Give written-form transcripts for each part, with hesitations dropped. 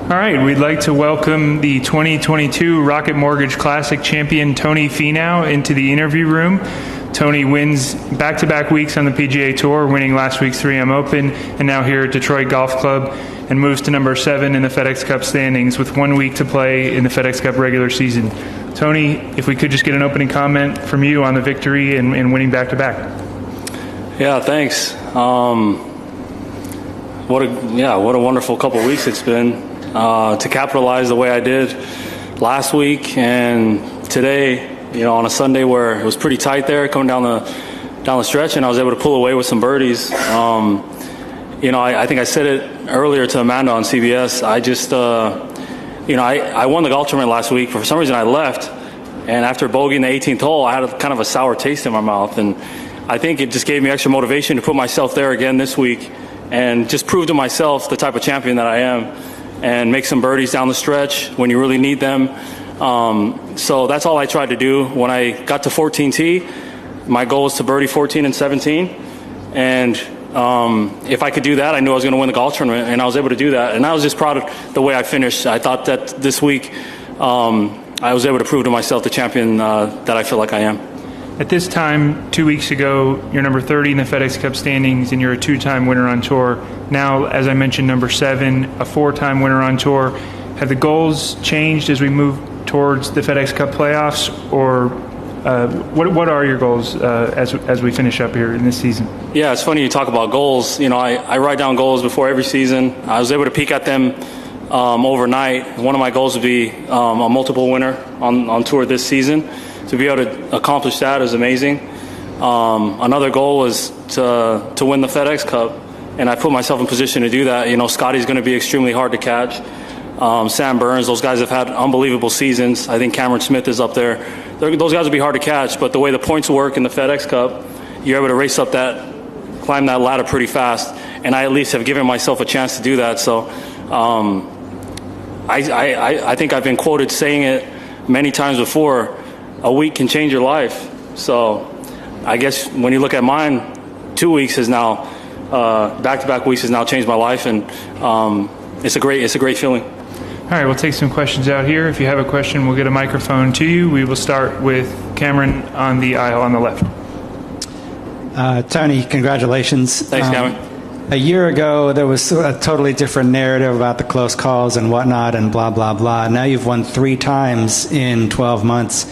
All right, we'd like to welcome the 2022 Rocket Mortgage Classic champion Tony Finau into the interview room. Tony wins back-to-back weeks on the PGA Tour, winning last week's 3M Open, and now here at Detroit Golf Club, and moves to number 7 in the FedEx Cup standings with 1 week to play in the FedEx Cup regular season. Tony, if we could just get an opening comment from you on the victory and winning back-to-back. Yeah, thanks. What a wonderful couple of weeks it's been. To capitalize the way I did last week and today, on a Sunday where it was pretty tight there coming down the stretch, and I was able to pull away with some birdies. I think I said it earlier to Amanda on CBS. I won the golf tournament last week. For some reason I left, and after bogeying the 18th hole, I had kind of a sour taste in my mouth, and I think it just gave me extra motivation to put myself there again this week and just prove to myself the type of champion that I am and make some birdies down the stretch when you really need them. So that's all I tried to do. When I got to 14T, my goal was to birdie 14 and 17. And if I could do that, I knew I was going to win the golf tournament, and I was able to do that. And I was just proud of the way I finished. I thought that this week I was able to prove to myself the champion that I feel like I am. At this time, 2 weeks ago, you're number 30 in the FedEx Cup standings, and you're a 2-time winner on tour. Now, as I mentioned, number 7, a 4-time winner on tour. Have the goals changed as we move towards the FedEx Cup playoffs, or what are your goals as we finish up here in this season? Yeah, it's funny you talk about goals. I write down goals before every season. I was able to peek at them overnight. One of my goals would be a multiple winner on tour this season. To be able to accomplish that is amazing. Another goal was to win the FedEx Cup, and I put myself in position to do that. Scotty's going to be extremely hard to catch. Sam Burns, those guys have had unbelievable seasons. I think Cameron Smith is up there. Those guys will be hard to catch, but the way the points work in the FedEx Cup, you're able to race up climb that ladder pretty fast, and I at least have given myself a chance to do that. So I think I've been quoted saying it many times before, a week can change your life. So I guess when you look at mine, 2 weeks is now, back-to-back weeks has now changed my life, and it's a great feeling. All right, we'll take some questions out here. If you have a question, we'll get a microphone to you. We will start with Cameron on the aisle on the left. Tony, congratulations. Thanks, Cameron. A year ago, there was a totally different narrative about the close calls and whatnot and blah, blah, blah. Now you've won 3 times in 12 months.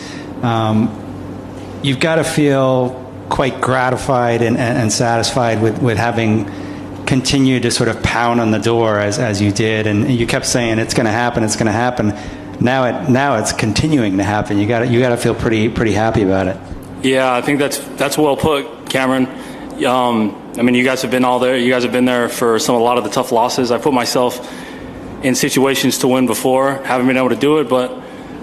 You've got to feel quite gratified and satisfied with having continued to sort of pound on the door as you did, and you kept saying it's going to happen, it's going to happen. Now it's continuing to happen. You got to feel pretty happy about it. Yeah, I think that's well put, Cameron. You guys have been all there. You guys have been there for a lot of the tough losses. I put myself in situations to win before, haven't been able to do it, but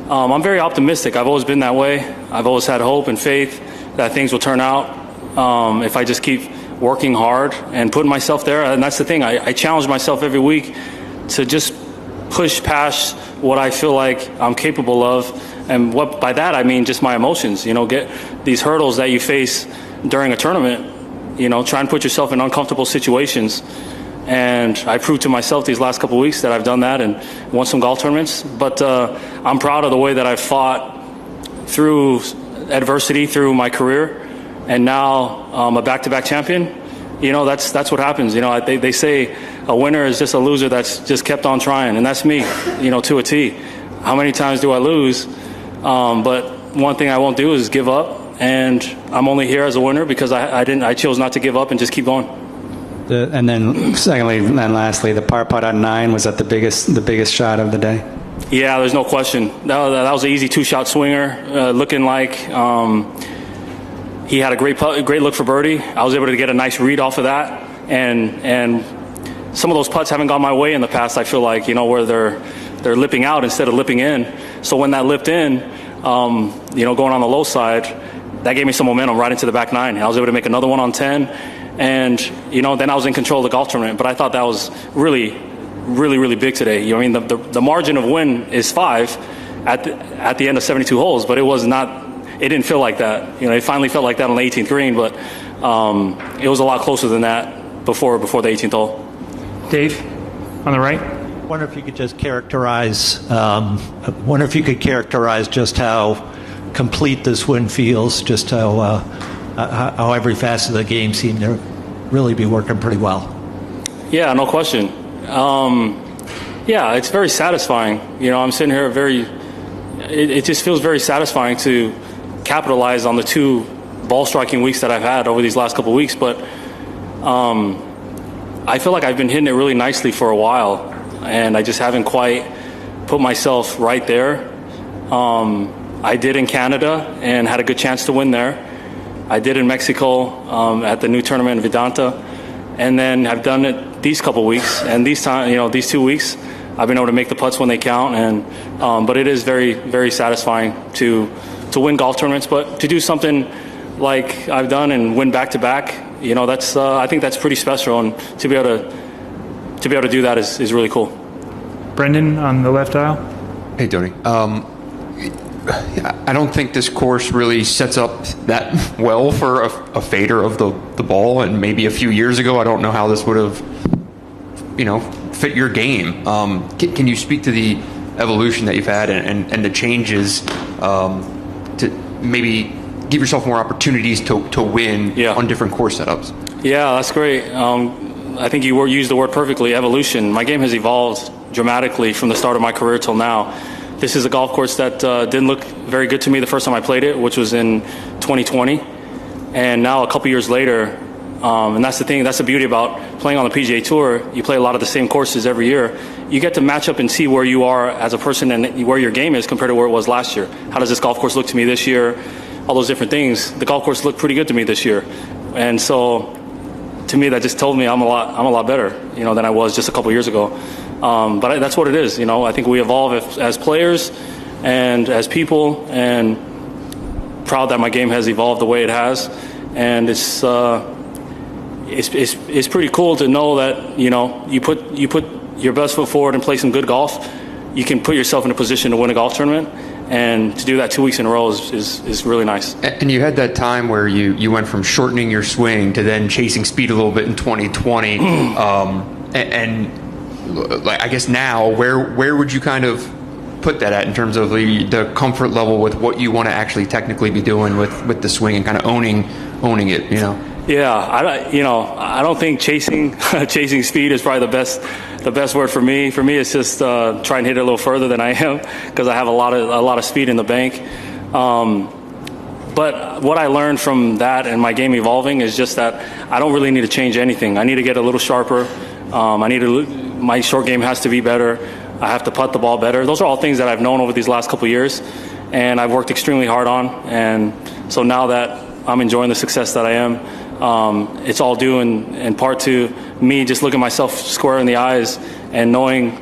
I'm very optimistic. I've always been that way. I've always had hope and faith that things will turn out if I just keep working hard and putting myself there. And that's the thing. I challenge myself every week to just push past what I feel like I'm capable of. And by that I mean just my emotions. Get these hurdles that you face during a tournament. Try and put yourself in uncomfortable situations. And I proved to myself these last couple of weeks that I've done that and won some golf tournaments. But I'm proud of the way that I've fought through adversity through my career, and now I'm a back-to-back champion. That's what happens. They say a winner is just a loser that's just kept on trying, and that's me. To a T. How many times do I lose? But one thing I won't do is give up, and I'm only here as a winner because I chose not to give up and just keep going. And then secondly, and then lastly, the par putt on 9, was that the biggest shot of the day? Yeah, there's no question. That was an easy 2-shot swinger, looking like he had a great look for birdie. I was able to get a nice read off of that, and some of those putts haven't gone my way in the past. I feel like where they're lipping out instead of lipping in. So when that lipped in, going on the low side, that gave me some momentum right into the back 9. I was able to make another one on 10, and then I was in control of the golf tournament. But I thought that was really, really, really big today. The margin of win is 5 at the end of 72 holes, but it was not. It didn't feel like that. It finally felt like that on the 18th green, but it was a lot closer than that before the 18th hole. Dave, on the right. wonder if you could just characterize. Wonder if you could characterize just how complete this win feels. Just how every facet of the game seemed to really be working pretty well. Yeah, no question. Yeah, it's very satisfying. I'm sitting here it just feels very satisfying to capitalize on the 2 ball striking weeks that I've had over these last couple of weeks. But I feel like I've been hitting it really nicely for a while, and I just haven't quite put myself right there. I did in Canada and had a good chance to win there. I did in Mexico at the new tournament in Vedanta, and then I've done it these couple weeks. And these 2 weeks, I've been able to make the putts when they count. And but it is very, very satisfying to win golf tournaments. But to do something like I've done and win back-to-back, that's I think that's pretty special. And to be able to do that is really cool. Brendan on the left aisle. Hey, Tony. I don't think this course really sets up that well for a fader of the ball, and maybe a few years ago, I don't know how this would have, fit your game. Can you speak to the evolution that you've had and the changes to maybe give yourself more opportunities to win on different course setups? Yeah, that's great. I think you used the word perfectly, evolution. My game has evolved dramatically from the start of my career till now. This is a golf course that didn't look very good to me the first time I played it, which was in 2020. And now a couple years later, and that's the thing, that's the beauty about playing on the PGA Tour. You play a lot of the same courses every year. You get to match up and see where you are as a person and where your game is compared to where it was last year. How does this golf course look to me this year? All those different things. The golf course looked pretty good to me this year. And so to me, that just told me I'm a lot better, than I was just a couple years ago. But that's what it is. I think we evolve as players and as people, and proud that my game has evolved the way it has. And it's pretty cool to know that you put your best foot forward and play some good golf. You can put yourself in a position to win a golf tournament, and to do that 2 weeks in a row is really nice. And you had that time where you went from shortening your swing to then chasing speed a little bit in 2020, and I guess now, where would you kind of put that at in terms of the comfort level with what you want to actually technically be doing with the swing and kind of owning it, Yeah, I don't think chasing speed is probably the best word for me. For me, it's just try and hit it a little further than I am, because I have a lot of speed in the bank. But what I learned from that and my game evolving is just that I don't really need to change anything. I need to get a little sharper. My short game has to be better. I have to putt the ball better. Those are all things that I've known over these last couple of years, and I've worked extremely hard on. And so now that I'm enjoying the success that I am, it's all due in part to me just looking myself square in the eyes and knowing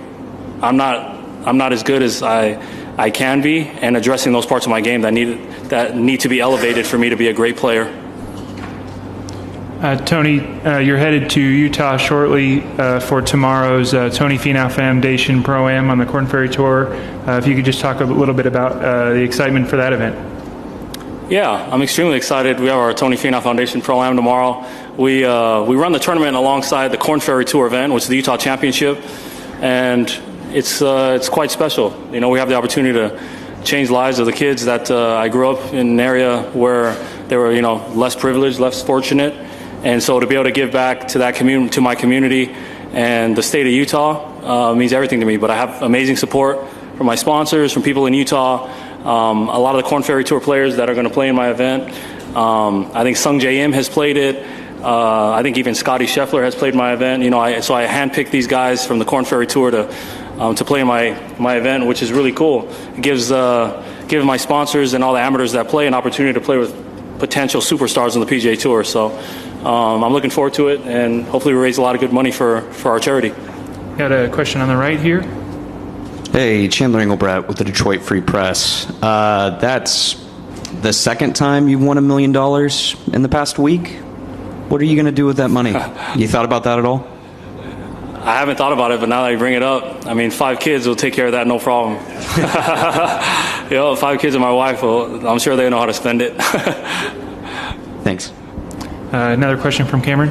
I'm not as good as I can be, and addressing those parts of my game that need to be elevated for me to be a great player. Tony, you're headed to Utah shortly for tomorrow's Tony Finau Foundation Pro-Am on the Korn Ferry Tour. If you could just talk a little bit about the excitement for that event. Yeah, I'm extremely excited. We have our Tony Finau Foundation Pro-Am tomorrow. We run the tournament alongside the Korn Ferry Tour event, which is the Utah Championship, and it's quite special. We have the opportunity to change lives of the kids that I grew up in an area where they were less privileged, less fortunate. And so to be able to give back to that community, to my community, and the state of Utah means everything to me. But I have amazing support from my sponsors, from people in Utah, a lot of the Korn Ferry Tour players that are going to play in my event. I think Sung J M has played it. I think even Scotty Scheffler has played my event. So I handpicked these guys from the Korn Ferry Tour to play in my event, which is really cool. It gives my sponsors and all the amateurs that play an opportunity to play with potential superstars on the PGA Tour. So I'm looking forward to it, and hopefully we raise a lot of good money for our charity. Got a question on the right here. Hey, Chandler Engelbrecht with the Detroit Free Press. That's the second time you've won $1 million in the past week. What are you going to do with that money? You thought about that at all? I haven't thought about it, but now that you bring it up, 5 kids will take care of that, no problem. 5 kids and my wife, I'm sure they know how to spend it. Thanks. Another question from Cameron.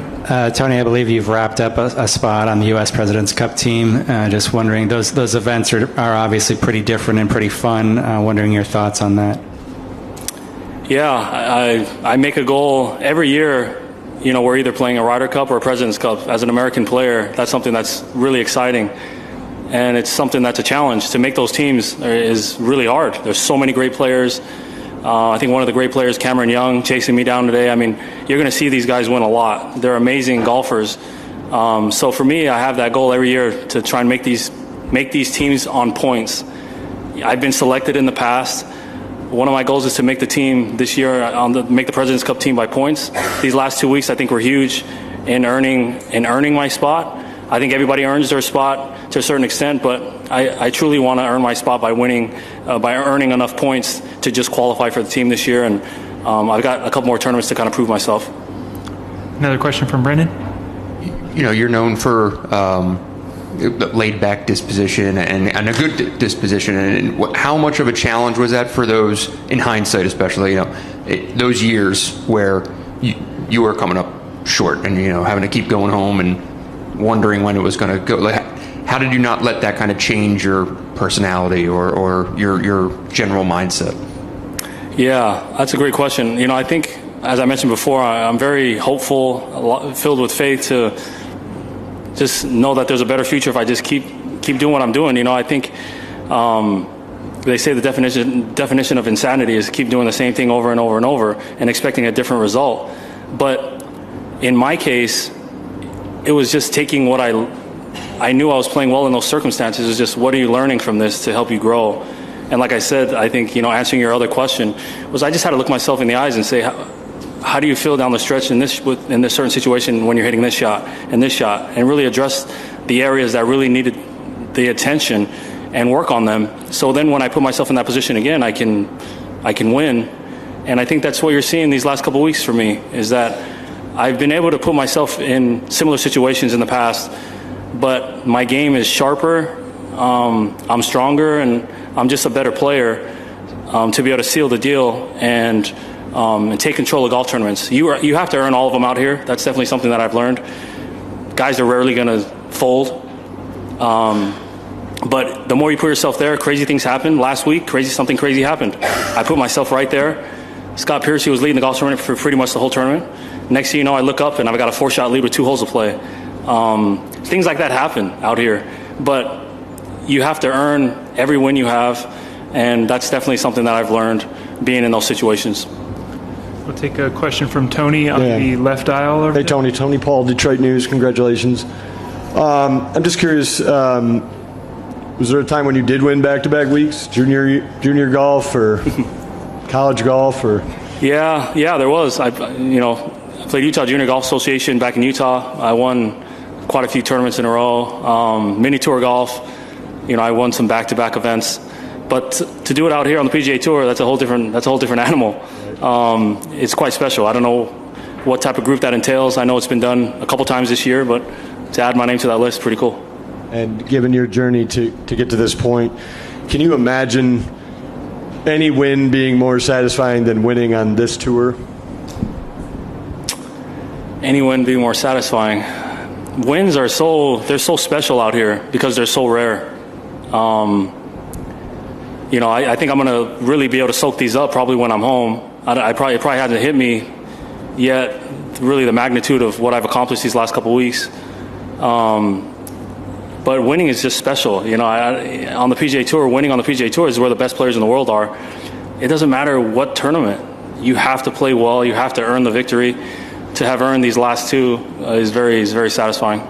Tony, I believe you've wrapped up a spot on the U.S. President's Cup team. Just wondering, those events are obviously pretty different and pretty fun. Wondering your thoughts on that. Yeah, I make a goal every year. You know, we're either playing a Ryder Cup or a President's Cup. As an American player, that's something that's really exciting. And it's something that's a challenge. To make those teams is really hard. There's so many great players. I think one of the great players, Cameron Young, chasing me down today. I mean, you're going to see these guys win a lot. They're amazing golfers. So for me, I have that goal every year to try and make these teams on points. I've been selected in the past. One of my goals is to make the team this year, make the President's Cup team by points. These last 2 weeks, I think, were huge in earning my spot. I think everybody earns their spot to a certain extent, but I truly want to earn my spot by winning, by earning enough points to just qualify for the team this year. And I've got a couple more tournaments to kind of prove myself. Another question from Brendan. You know, you're known for laid-back disposition and a good disposition. And how much of a challenge was that for those, in hindsight especially, those years where you were coming up short and, having to keep going home and wondering when it was going to go? Like, how did you not let that kind of change your personality or your general mindset? Yeah, that's a great question. I think, as I mentioned before, I'm very hopeful, filled with faith to just know that there's a better future if I just keep doing what I'm doing. I think they say the definition of insanity is keep doing the same thing over and over and over and expecting a different result. But in my case, it was just taking what I knew I was playing well in those circumstances. It was just, what are you learning from this to help you grow? And like I said, I think, answering your other question was, I just had to look myself in the eyes and say, how do you feel down the stretch in this certain situation when you're hitting this shot, and really address the areas that really needed the attention and work on them. So then when I put myself in that position again, I can win. And I think that's what you're seeing these last couple of weeks for me, is that I've been able to put myself in similar situations in the past, but my game is sharper, I'm stronger, and I'm just a better player to be able to seal the deal and take control of golf tournaments. You have to earn all of them out here. That's definitely something that I've learned. Guys are rarely going to fold. But the more you put yourself there, crazy things happen. Last week, something crazy happened. I put myself right there. Scott Piercy was leading the golf tournament for pretty much the whole tournament. Next thing you know, I look up and I've got a 4-shot lead with 2 holes to play. Things like that happen out here. But you have to earn every win you have, and that's definitely something that I've learned being in those situations. We'll take a question from Tony on the left aisle. Over hey, Tony. Tony Paul, Detroit News. Congratulations. I'm just curious, was there a time when you did win back-to-back weeks, junior golf or college golf? Or Yeah, there was. I played Utah Junior Golf Association back in Utah. I won quite a few tournaments in a row. Mini tour golf, I won some back-to-back events. But to do it out here on the PGA Tour, that's a whole different animal. It's quite special. I don't know what type of group that entails. I know it's been done a couple times this year, but to add my name to that list, pretty cool. And given your journey to get to this point, can you imagine any win being more satisfying than winning on this tour? Any win being more satisfying? Wins are so special out here because they're so rare. I think I'm going to really be able to soak these up probably when I'm home. It probably hasn't hit me yet, really, the magnitude of what I've accomplished these last couple of weeks. But winning is just special. On the PGA Tour, winning on the PGA Tour is where the best players in the world are. It doesn't matter what tournament. You have to play well. You have to earn the victory. To have earned these last 2 is very satisfying.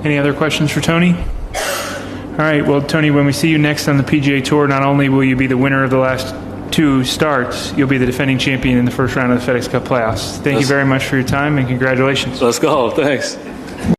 Any other questions for Tony? All right, well, Tony, when we see you next on the PGA Tour, not only will you be the winner of the last 2 starts, you'll be the defending champion in the first round of the FedEx Cup playoffs. Thank you very much for your time, and congratulations. Let's go. Thanks.